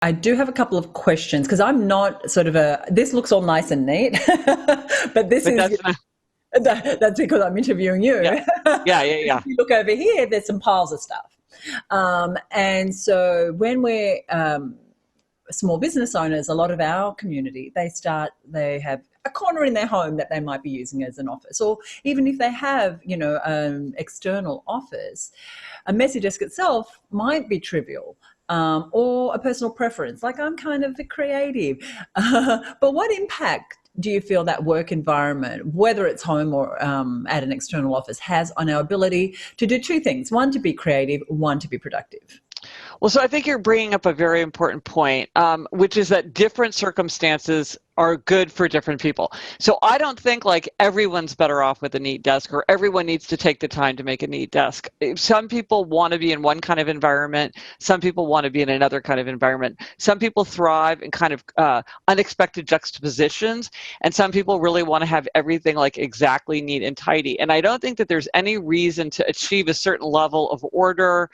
I do have a couple of questions because I'm not sort of this looks all nice and neat, but this But is, that's not, that's because I'm interviewing you. yeah, yeah, yeah, If yeah. you look over here, there's some piles of stuff. And so when we're small business owners, a lot of our community, they have a corner in their home that they might be using as an office, or even if they have, external office, a messy desk itself might be trivial. Or a personal preference, like I'm kind of a creative. But what impact do you feel that work environment, whether it's home or at an external office, has on our ability to do two things: one, to be creative, one, to be productive? Well, so I think you're bringing up a very important point, which is that different circumstances are good for different people. So I don't think like everyone's better off with a neat desk or everyone needs to take the time to make a neat desk. Some people want to be in one kind of environment. Some people want to be in another kind of environment. Some people thrive in kind of unexpected juxtapositions, and some people really want to have everything like exactly neat and tidy. And I don't think that there's any reason to achieve a certain level of order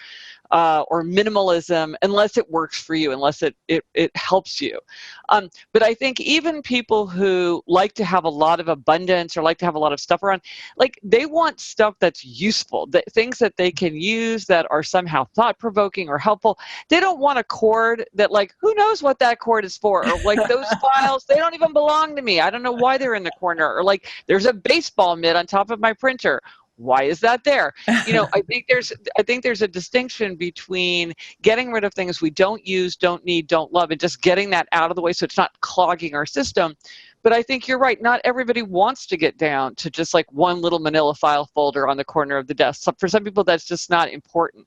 or minimalism unless it works for you, unless it helps you. But I think even people who like to have a lot of abundance or like to have a lot of stuff around, like they want stuff that's useful, things that they can use that are somehow thought-provoking or helpful. They don't want a cord that like, who knows what that cord is for? Or like those files, they don't even belong to me. I don't know why they're in the corner. Or like there's a baseball mitt on top of my printer. Why is that there? I think there's a distinction between getting rid of things we don't use, don't need, don't love, and just getting that out of the way so it's not clogging our system. But I think you're right. Not everybody wants to get down to just like one little manila file folder on the corner of the desk. So for some people, that's just not important.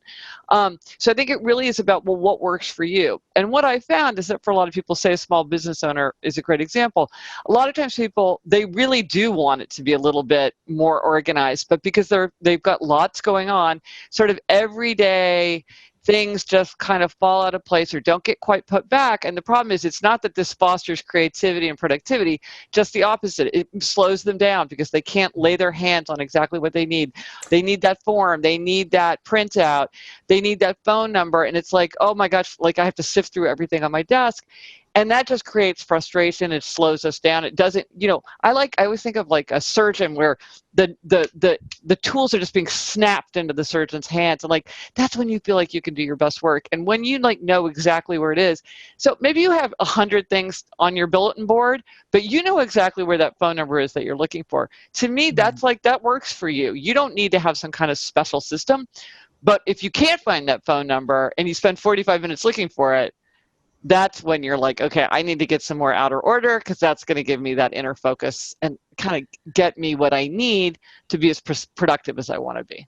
So I think it really is about, well, what works for you? And what I found is that for a lot of people, say a small business owner is a great example. A lot of times people, they really do want it to be a little bit more organized, but because they've got lots going on, sort of every day, things just kind of fall out of place or don't get quite put back. And the problem is it's not that this fosters creativity and productivity, just the opposite. It slows them down because they can't lay their hands on exactly what they need. They need that form. They need that printout. They need that phone number. And it's like, oh my gosh, like I have to sift through everything on my desk. And that just creates frustration. It slows us down. It doesn't, I always think of like a surgeon where the tools are just being snapped into the surgeon's hands. And like, that's when you feel like you can do your best work. And when you like know exactly where it is. So maybe you have 100 things on your bulletin board, but you know exactly where that phone number is that you're looking for. To me, that's like, that works for you. You don't need to have some kind of special system. But if you can't find that phone number and you spend 45 minutes looking for it, that's when you're like, okay, I need to get some more outer order because that's going to give me that inner focus and kind of get me what I need to be as productive as I want to be.